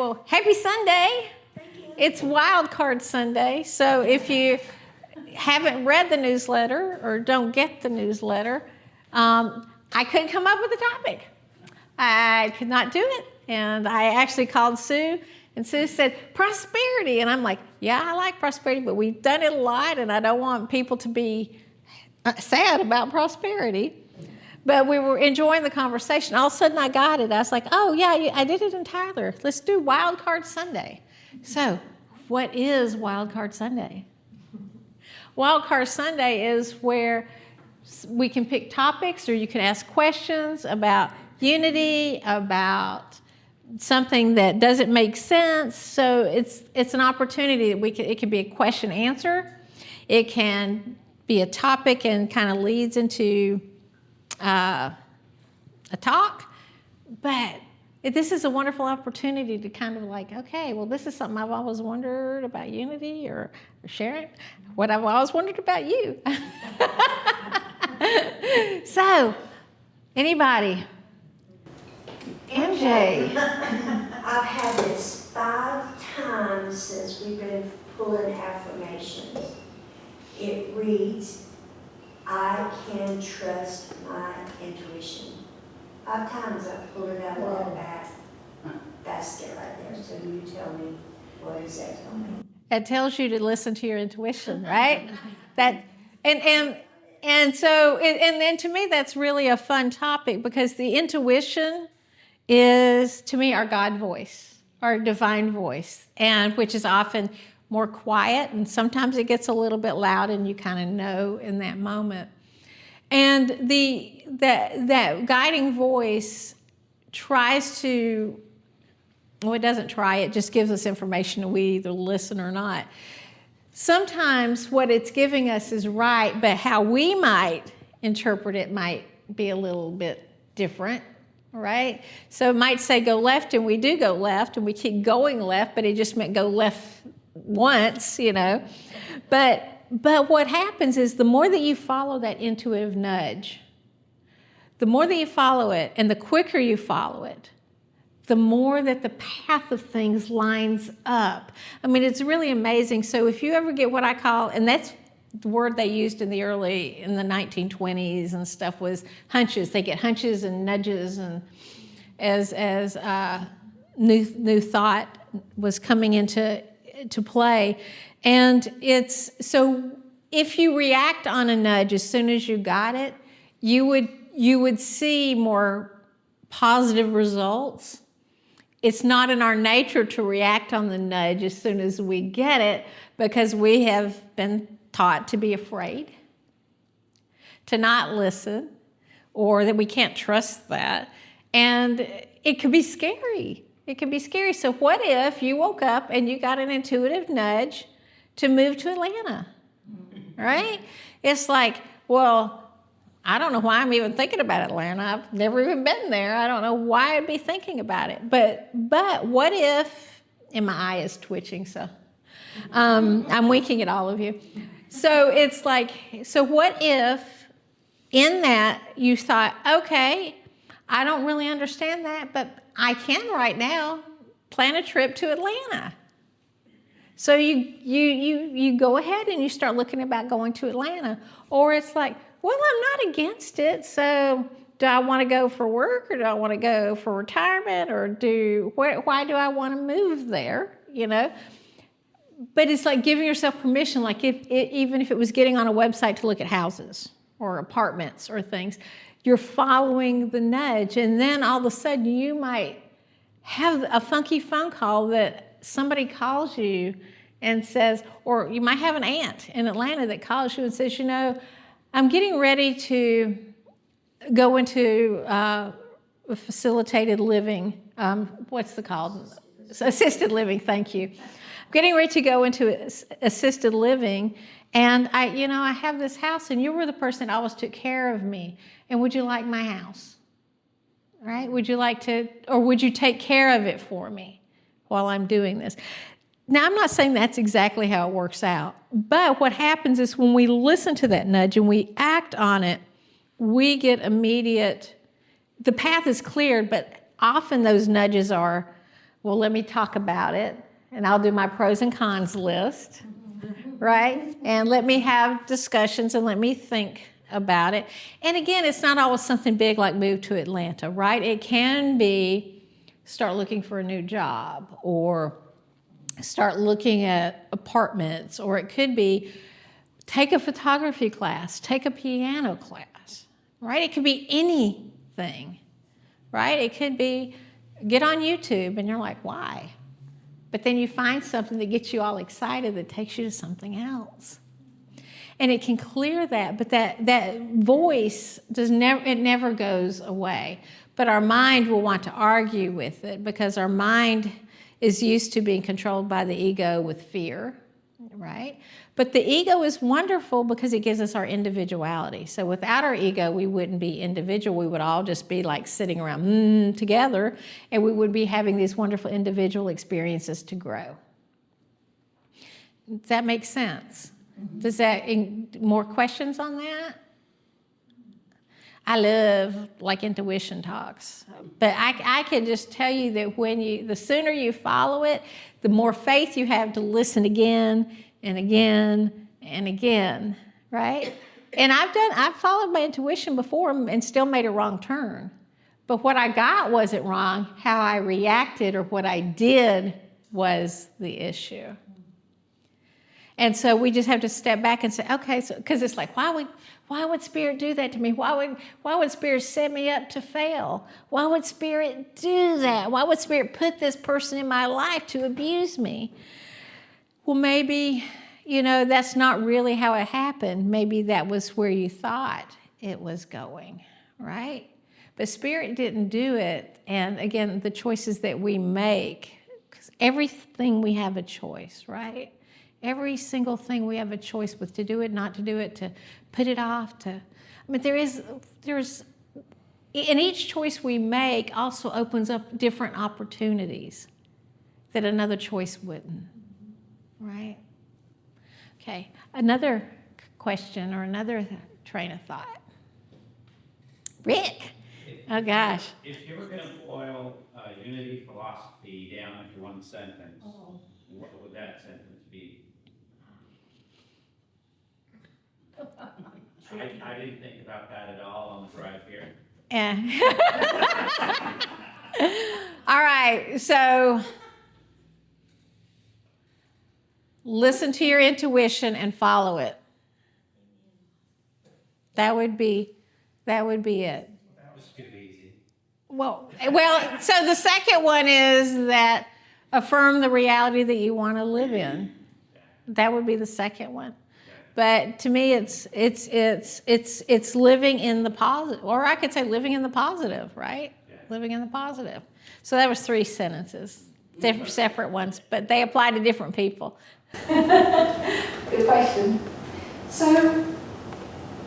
well, happy Sunday. It's Wildcard Sunday. So if you haven't read the newsletter or don't get the newsletter, I couldn't come up with a topic. I could not do it. And I actually called Sue, and Sue said, prosperity. And I'm like, yeah, I like prosperity, but we've done it a lot, and I don't want people to be sad about prosperity. But we were enjoying the conversation. All of a sudden, I got it. I was like, oh, yeah, I did it in Tyler. Let's do Wildcard Sunday. So what is Wildcard Sunday? Wildcard Sunday is where we can pick topics, or you can ask questions about unity, about something that doesn't make sense. So it's an opportunity that it can be a question answer. It can be a topic and kind of leads into a talk, but this is a wonderful opportunity to kind of like, okay, well, this is something I've always wondered about unity, or Sharon, what I've always wondered about you. So, anybody? MJ. I've had this 5 times since we've been pulling affirmations. It reads, I can trust my intuition. 5 times I've pulled it out of that basket right there. So you tell me, what does that tell me? It tells you to listen to your intuition, right? And then to me, that's really a fun topic, because the intuition is, to me, our God voice, our divine voice, and which is often more quiet, and sometimes it gets a little bit loud, and you kind of know in that moment. And that guiding voice tries to, well, it doesn't try, it just gives us information, and we either listen or not. Sometimes what it's giving us is right, but how we might interpret it might be a little bit different, right? So it might say go left, and we do go left, and we keep going left, but it just meant go left once, you know. But what happens is, the more that you follow that intuitive nudge, the more that you follow it, and the quicker you follow it, the more that the path of things lines up. I mean, it's really amazing. So if you ever get what I call, and that's the word they used in the 1920s and stuff, was hunches. They get hunches and nudges, and as new thought was coming into play. And it's, so if you react on a nudge as soon as you got it, you would see more positive results. It's not in our nature to react on the nudge as soon as we get it, because we have been taught to be afraid, to not listen, or that we can't trust that. And it could be scary. It can be scary. So what if you woke up and you got an intuitive nudge to move to Atlanta, right? It's like, well, I don't know why I'm even thinking about Atlanta. I've never even been there. I don't know why I'd be thinking about it. But what if, and my eye is twitching, so I'm winking at all of you. So it's like, so what if in that you thought, okay, I don't really understand that, but I can right now plan a trip to Atlanta. So you go ahead and you start looking about going to Atlanta. Or it's like, well, I'm not against it, so do I want to go for work, or do I want to go for retirement, or why do I want to move there, you know? But it's like giving yourself permission, like even if it was getting on a website to look at houses or apartments or things, you're following the nudge, and then all of a sudden you might have a funky phone call that somebody calls you and says, or you might have an aunt in Atlanta that calls you and says, you know, I'm getting ready to go into facilitated living. What's it called? Assisted living, thank you. I'm getting ready to go into assisted living, and I have this house, and you were the person that always took care of me. And would you like my house? Right? Would you like to, or would you take care of it for me while I'm doing this? Now, I'm not saying that's exactly how it works out, but what happens is when we listen to that nudge and we act on it, we get the path is cleared, but often those nudges are Well, let me talk about it, and I'll do my pros and cons list, right? And let me have discussions and let me think about it. And again, it's not always something big like move to Atlanta, right? It can be start looking for a new job, or start looking at apartments, or it could be take a photography class, take a piano class, right? It could be anything, right? It could be get on YouTube and you're like, why? But then you find something that gets you all excited that takes you to something else. And it can clear that, but that voice never goes away. But our mind will want to argue with it because our mind is used to being controlled by the ego with fear, right? But the ego is wonderful because it gives us our individuality. So without our ego, we wouldn't be individual. We would all just be like sitting around together, and we would be having these wonderful individual experiences to grow. Does that make sense? Does that, more questions on that? I love like intuition talks, but I can just tell you that the sooner you follow it, the more faith you have to listen again and again and again, right? And I've followed my intuition before and still made a wrong turn. But what I got wasn't wrong. How I reacted or what I did was the issue. And so we just have to step back and say, okay, so because it's like, why would Spirit do that to me? Why would Spirit set me up to fail? Why would Spirit do that? Why would Spirit put this person in my life to abuse me? Well, maybe, that's not really how it happened. Maybe that was where you thought it was going, right? But Spirit didn't do it. And again, the choices that we make, because everything we have a choice, right? Every single thing we have a choice with, to do it, not to do it, to put it off, there's, and each choice we make also opens up different opportunities that another choice wouldn't, right? Okay, another question or another train of thought. Rick, oh gosh. If you were going to boil unity philosophy down into one sentence, what would that sentence be? I didn't think about that at all on the drive here. Yeah. All right, so listen to your intuition and follow it. That would be it. That was too easy. Well, so the second one is that affirm the reality that you want to live in. That would be the second one. But to me, it's living in the positive, or I could say living in the positive, right? Yeah. Living in the positive. So that was 3 sentences, separate ones, but they apply to different people. Good question. So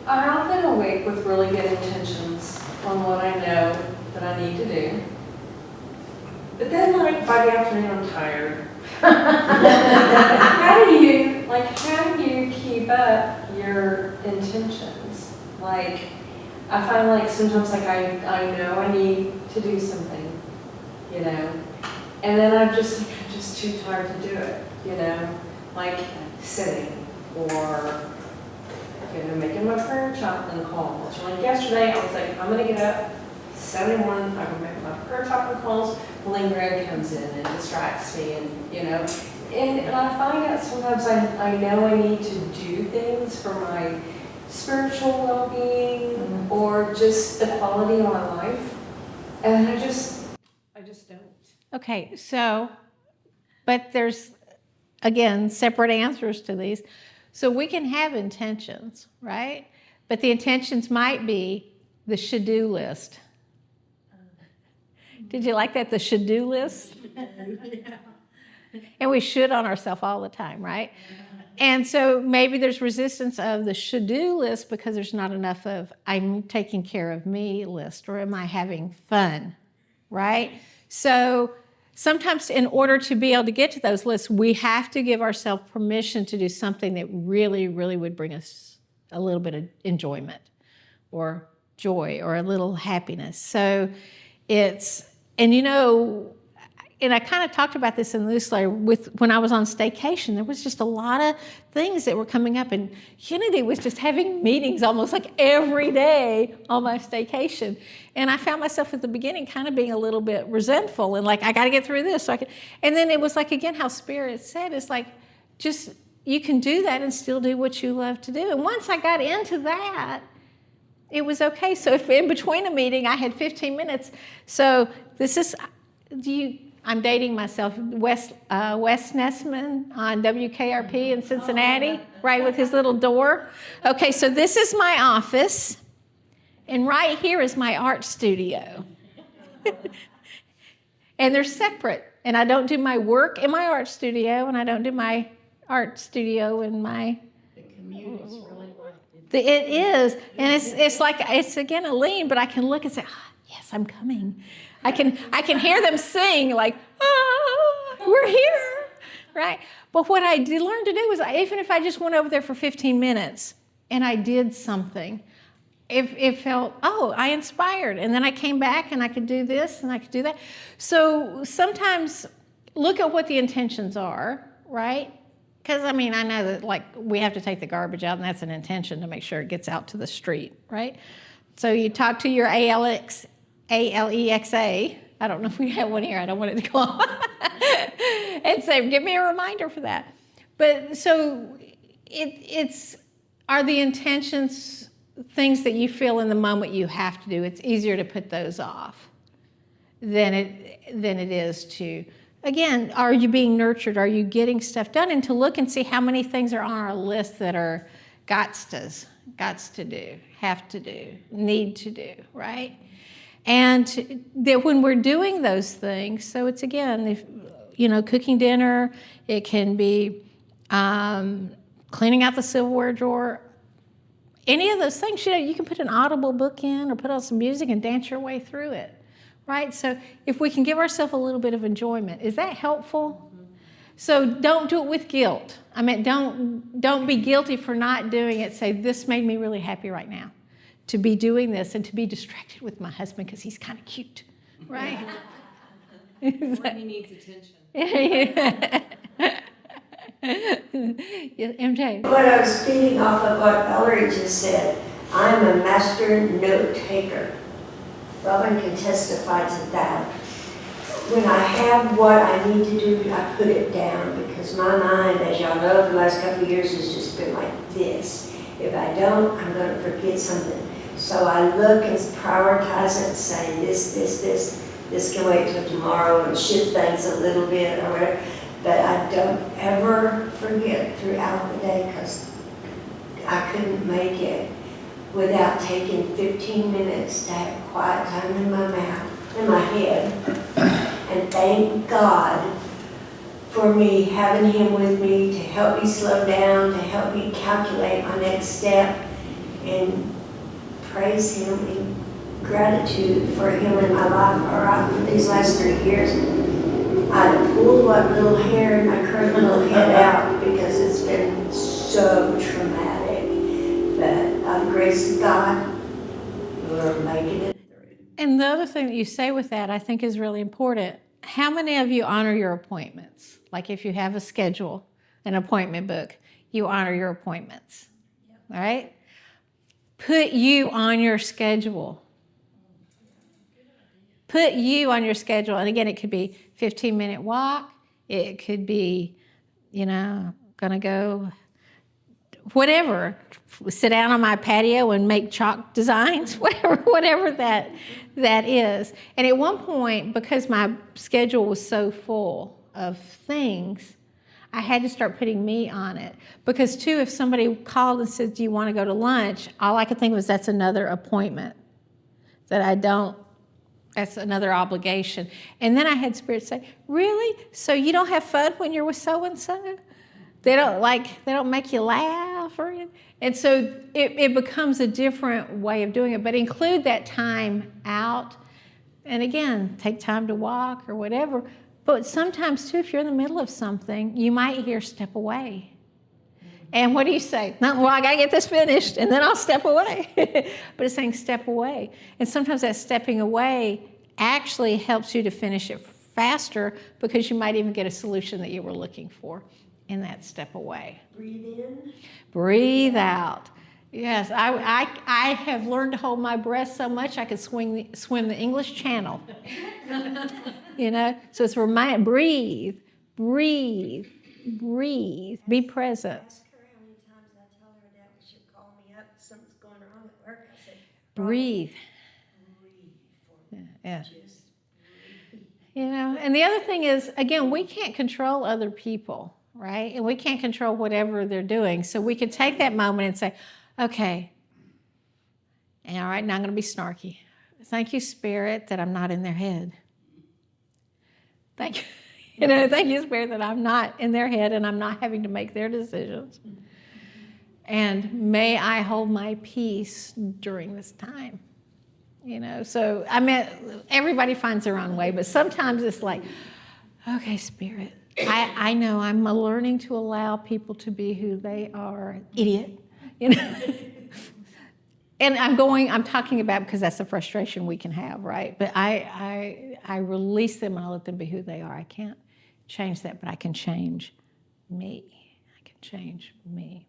I often awake with really good intentions on what I know that I need to do. But then, by the afternoon, I'm tired. How do you keep up your intentions? I find sometimes I know I need to do something, and then I'm just too tired to do it, sitting or making my prayer chopping calls. Yesterday, I was like, I'm gonna get up 7 in the morning, I'm gonna make my prayer chopping calls. When Greg comes in and distracts me, and I find out sometimes I know I need to do things for my spiritual well-being or just the quality of my life, and I just don't. Okay, so, but there's, again, separate answers to these. So we can have intentions, right? But the intentions might be the should-do list. Did you like that, the should-do list? And we should on ourselves all the time, right? And so maybe there's resistance of the should-do list because there's not enough of I'm taking care of me list, or am I having fun, right? So sometimes in order to be able to get to those lists, we have to give ourselves permission to do something that really, really would bring us a little bit of enjoyment or joy or a little happiness. So it's, and and I kind of talked about this in the newsletter when I was on staycation. There was just a lot of things that were coming up, and Unity was just having meetings almost like every day on my staycation. And I found myself at the beginning kind of being a little bit resentful and like, I got to get through this. So I could, and then it was like, again, how Spirit said, it's like, just, you can do that and still do what you love to do. And once I got into that, it was okay. So if in between a meeting, I had 15 minutes. So this is, I'm dating myself, Wes Nessman on WKRP in Cincinnati, right, with his little door. Okay, so this is my office, and right here is my art studio. And they're separate, and I don't do my work in my art studio, and I don't do my art studio in my... The community's really like It is, and it's like, it's again a lean, but I can look and say, yes, I'm coming. I can hear them sing like, we're here, right? But what I did learn to do was, even if I just went over there for 15 minutes and I did something, it felt, I inspired. And then I came back and I could do this and I could do that. So sometimes look at what the intentions are, right? Because, I mean, I know that, like, we have to take the garbage out, and that's an intention to make sure it gets out to the street, right? So you talk to your ALEXA. I don't know if we have one here. I don't want it to go on. And say, give me a reminder for that. But so are the intentions things that you feel in the moment you have to do? It's easier to put those off than it is to... Again, are you being nurtured? Are you getting stuff done? And to look and see how many things are on our list that are gots to do, have to do, need to do, right? And that when we're doing those things, so it's again, cooking dinner, it can be cleaning out the silverware drawer, any of those things, you can put an audible book in or put on some music and dance your way through it. Right? So if we can give ourselves a little bit of enjoyment, is that helpful? Mm-hmm. So don't do it with guilt. I mean, don't be guilty for not doing it. Say, this made me really happy right now to be doing this and to be distracted with my husband because he's kind of cute, right? When he needs attention. Yeah, MJ. What I was feeding off of what Valerie just said, I'm a master note taker. Robin can testify to that. When I have what I need to do, I put it down because my mind, as y'all know, for the last couple of years has just been like this. If I don't, I'm going to forget something. So I look and prioritize it and say this can wait till tomorrow and shift things a little bit or whatever. But I don't ever forget throughout the day because I couldn't make it without taking 15 minutes to have quiet time in my mouth, in my head. And thank God for me, having him with me to help me slow down, to help me calculate my next step, and praise him in gratitude for him in my life. All right, for these last 3 years, I pulled what little hair in my curly little head out because it's been so traumatic. But by the grace of God, we're making it through. And the other thing that you say with that, I think, is really important. How many of you honor your appointments? Like if you have a schedule, an appointment book, you honor your appointments, all right? Put you on your schedule. Put you on your schedule. And again, it could be 15-minute walk. It could be, gonna go, whatever. Sit down on my patio and make chalk designs, whatever that is. And at one point, because my schedule was so full of things, I had to start putting me on it. Because too, if somebody called and said, do you want to go to lunch? All I could think was that's another appointment that's another obligation. And then I had Spirit say, really? So you don't have fun when you're with so-and-so? They don't make you laugh or anything. And so it becomes a different way of doing it. But include that time out. And again, take time to walk or whatever. But sometimes too, if you're in the middle of something, you might hear step away. And what do you say? No, well, I got to get this finished and then I'll step away. But it's saying step away. And sometimes that stepping away actually helps you to finish it faster because you might even get a solution that you were looking for in that step away. Breathe in. Breathe out. Yes, I have learned to hold my breath so much I could swim the English Channel. You know, so it's breathe, breathe, breathe, be present. Ask her how many times I tell her that when she'll call me up, something's going wrong at work. I said, Breathe. breathe for me. Yeah. Just breathe. You know, and the other thing is, again, we can't control other people, right? And we can't control whatever they're doing. So we can take that moment and say, okay, and all right, now I'm going to be snarky. Thank you, Spirit, that I'm not in their head. Thank you. You know, thank you, Spirit, that I'm not in their head and I'm not having to make their decisions. And may I hold my peace during this time. You know, so I mean, everybody finds their own way, but sometimes it's like, okay, Spirit, I know I'm learning to allow people to be who they are, idiot, you know. And I'm talking about because that's the frustration we can have, right? But I release them and I let them be who they are. I can't change that, but I can change me. I can change me.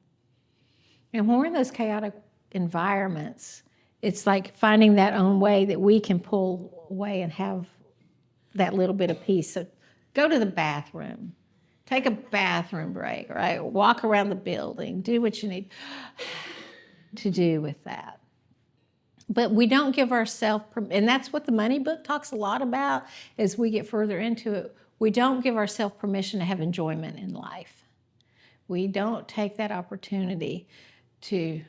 And when we're in those chaotic environments, it's like finding that own way that we can pull away and have that little bit of peace. So go to the bathroom, take a bathroom break, right? Walk around the building, do what you need to do with that. But we don't give ourselves, and that's what the money book talks a lot about as we get further into it. We don't give ourselves permission to have enjoyment in life. We don't take that opportunity to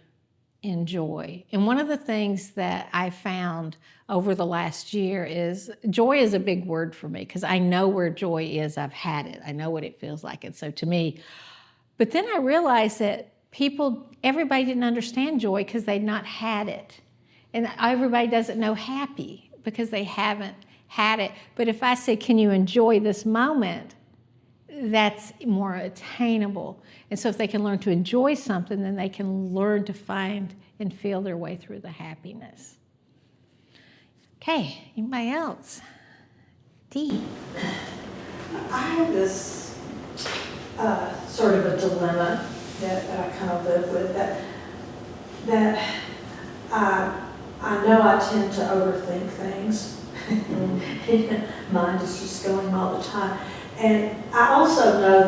enjoy. And one of the things that I found over the last year is joy is a big word for me because I know where joy is. I've had it. I know what it feels like. And so to me, but then I realized that everybody didn't understand joy because they'd not had it. And everybody doesn't know happy because they haven't had it. But if I say, can you enjoy this moment? That's more attainable. And so if they can learn to enjoy something, then they can learn to find and feel their way through the happiness. Okay, anybody else? Dee. I have this sort of a dilemma that I kind of live with, that I know I tend to overthink things. Mind is just going all the time. And I also know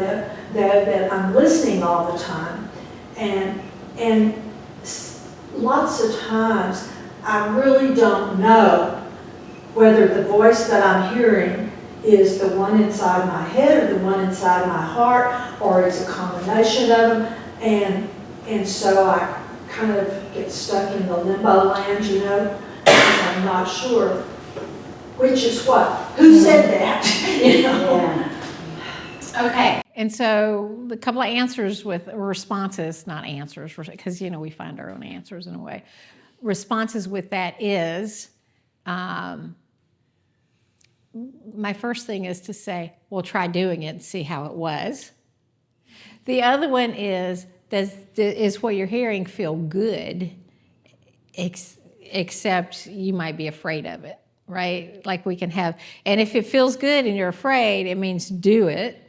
that I'm listening all the time. And lots of times I really don't know whether the voice that I'm hearing is the one inside my head or the one inside my heart, or it's a combination of them. And so I kind of get stuck in the limbo land, you know, because I'm not sure which is what. Who said that? You know? Yeah. Okay, and so a couple of answers with responses, not answers, because, you know, we find our own answers in a way. Responses with that is, my first thing is to say, well, try doing it and see how it was. The other one is, is what you're hearing feel good, except you might be afraid of it, right? Like we can have, and if it feels good and you're afraid, it means do it.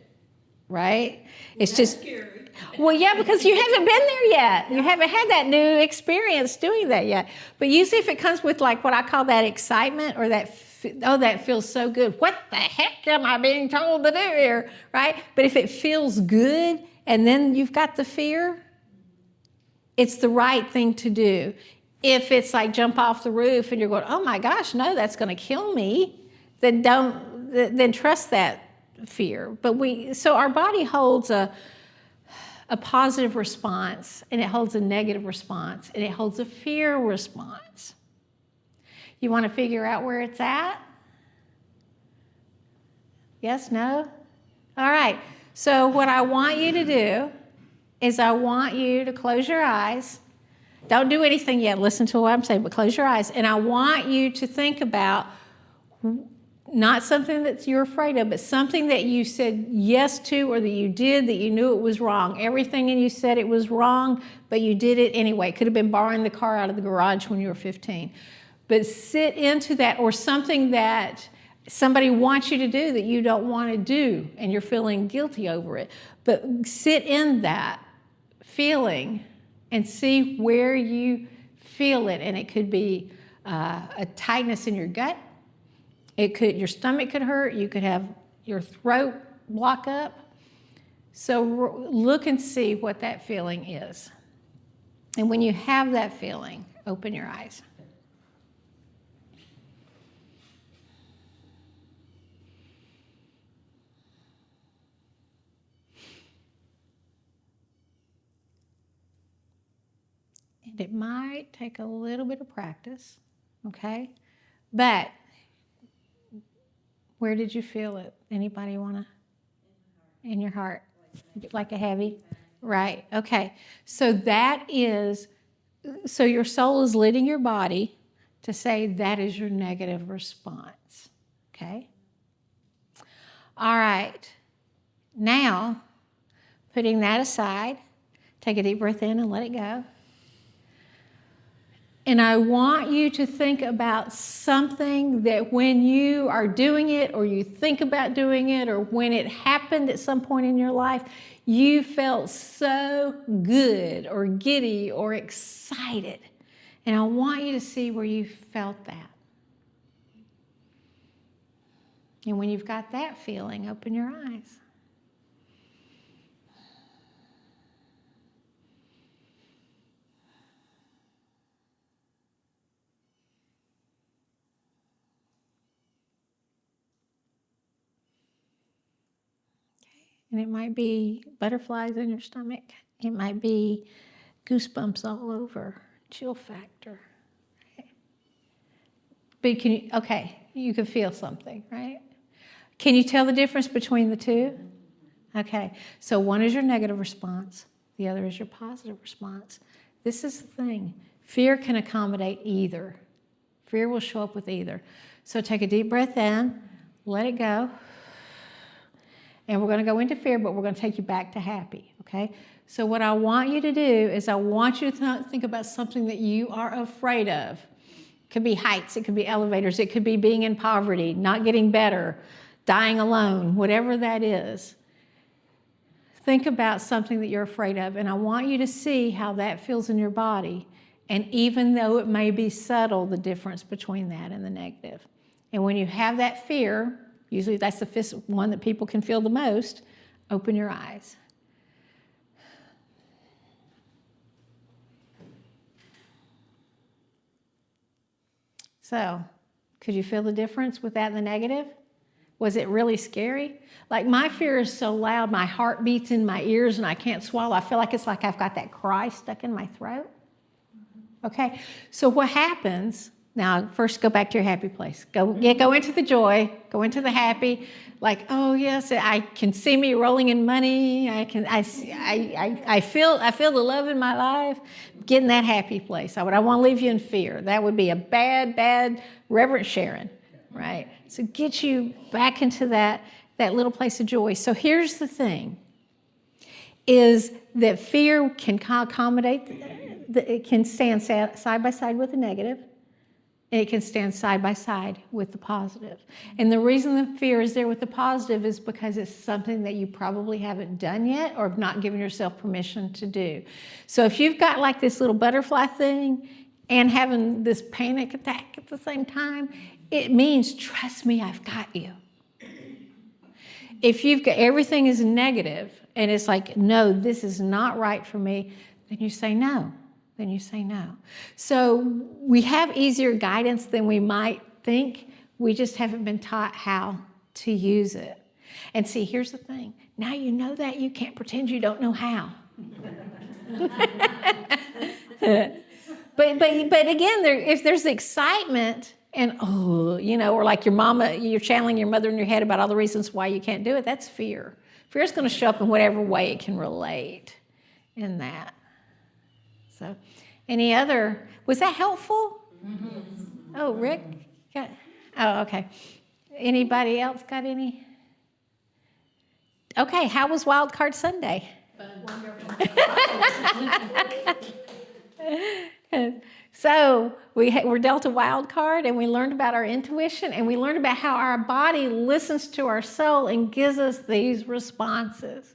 Right? It's just scary. Well, yeah, because you haven't been there yet. You haven't had that new experience doing that yet. But usually if it comes with like what I call that excitement or that, that feels so good. What the heck am I being told to do here? Right? But if it feels good and then you've got the fear, it's the right thing to do. If it's like jump off the roof and you're going, oh my gosh, no, that's going to kill me, then trust that fear. But so our body holds a positive response, and it holds a negative response, and it holds a fear response. You want to figure out where it's at? Yes, no? All right. So what I want you to do is I want you to close your eyes. Don't do anything yet. Listen to what I'm saying, but close your eyes. And I want you to think about not something that you're afraid of, but something that you said yes to or that you did that you knew it was wrong. Everything in you said it was wrong, but you did it anyway. It could have been borrowing the car out of the garage when you were 15. But sit into that, or something that somebody wants you to do that you don't want to do, and you're feeling guilty over it. But sit in that feeling and see where you feel it. And it could be a tightness in your gut. Your stomach could hurt. You could have your throat block up. So look and see what that feeling is. And when you have that feeling, open your eyes. And it might take a little bit of practice, okay? But where did you feel it? Anybody want to? In your heart. Like a heavy? Right, okay. So your soul is leading your body to say that is your negative response, okay? All right. Now, putting that aside, take a deep breath in and let it go. And I want you to think about something that when you are doing it, or you think about doing it, or when it happened at some point in your life, you felt so good or giddy or excited. And I want you to see where you felt that. And when you've got that feeling, open your eyes. And it might be butterflies in your stomach. It might be goosebumps all over, chill factor. Okay. But you can feel something, right? Can you tell the difference between the two? Okay, so one is your negative response. The other is your positive response. This is the thing. Fear can accommodate either. Fear will show up with either. So take a deep breath in, let it go. And we're going to go into fear, but we're going to take you back to happy, okay? So what I want you to do is I want you to think about something that you are afraid of. It could be heights, it could be elevators, it could be being in poverty, not getting better, dying alone, whatever that is. Think about something that you're afraid of, and I want you to see how that feels in your body. And even though it may be subtle, the difference between that and the negative. And when you have that fear, usually that's the one that people can feel the most, open your eyes. So, could you feel the difference with that and the negative? Was it really scary? Like, my fear is so loud, my heart beats in my ears and I can't swallow. I feel like it's like I've got that cry stuck in my throat. Okay, so what happens? Now, first go back to your happy place. Go into the joy, go into the happy, like, oh yes, I can see me rolling in money. I feel the love in my life. Get in that happy place. I want to leave you in fear. That would be a bad Reverend Sharon, right? So get you back into that little place of joy. So here's the thing, is that fear can accommodate, it can stand side by side with the negative. And it can stand side by side with the positive. And the reason the fear is there with the positive is because it's something that you probably haven't done yet or have not given yourself permission to do. So if you've got like this little butterfly thing and having this panic attack at the same time, it means, trust me, I've got you. If you've got everything is negative and it's like, no, this is not right for me, then you say no. Then you say no. So we have easier guidance than we might think. We just haven't been taught how to use it. And see, here's the thing. Now you know that, you can't pretend you don't know how. But again, if there's excitement and, or like your mama, you're channeling your mother in your head about all the reasons why you can't do it, that's fear. Fear is going to show up in whatever way it can relate in that. So, was that helpful? Mm-hmm. Oh, Rick? Okay. Anybody else got any? Okay, how was Wildcard Sunday? Wonderful. So we're dealt a wild card, and we learned about our intuition, and we learned about how our body listens to our soul and gives us these responses.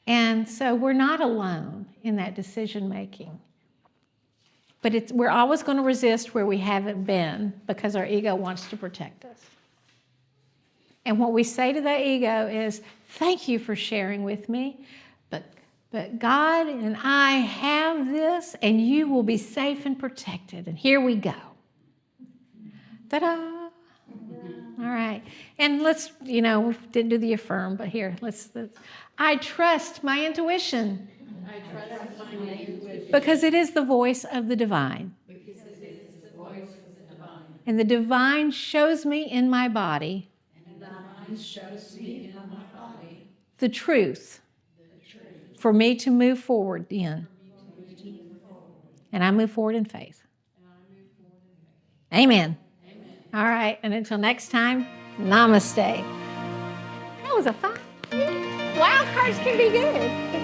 And so we're not alone in that decision making. But we're always going to resist where we haven't been because our ego wants to protect us. And what we say to that ego is, thank you for sharing with me, but God and I have this, and you will be safe and protected. And here we go. Ta-da! All right. And let's, we didn't do the affirm, but here, let's I trust my intuition. I trust my intuition. Because it is the voice of the divine. Because it is the voice of the divine. And the divine shows me in my body And the divine shows me in my body the truth the truth. for me to move forward in. And I move forward in faith. Amen. All right. And until next time, namaste. That was a fun. Wild cards can be good.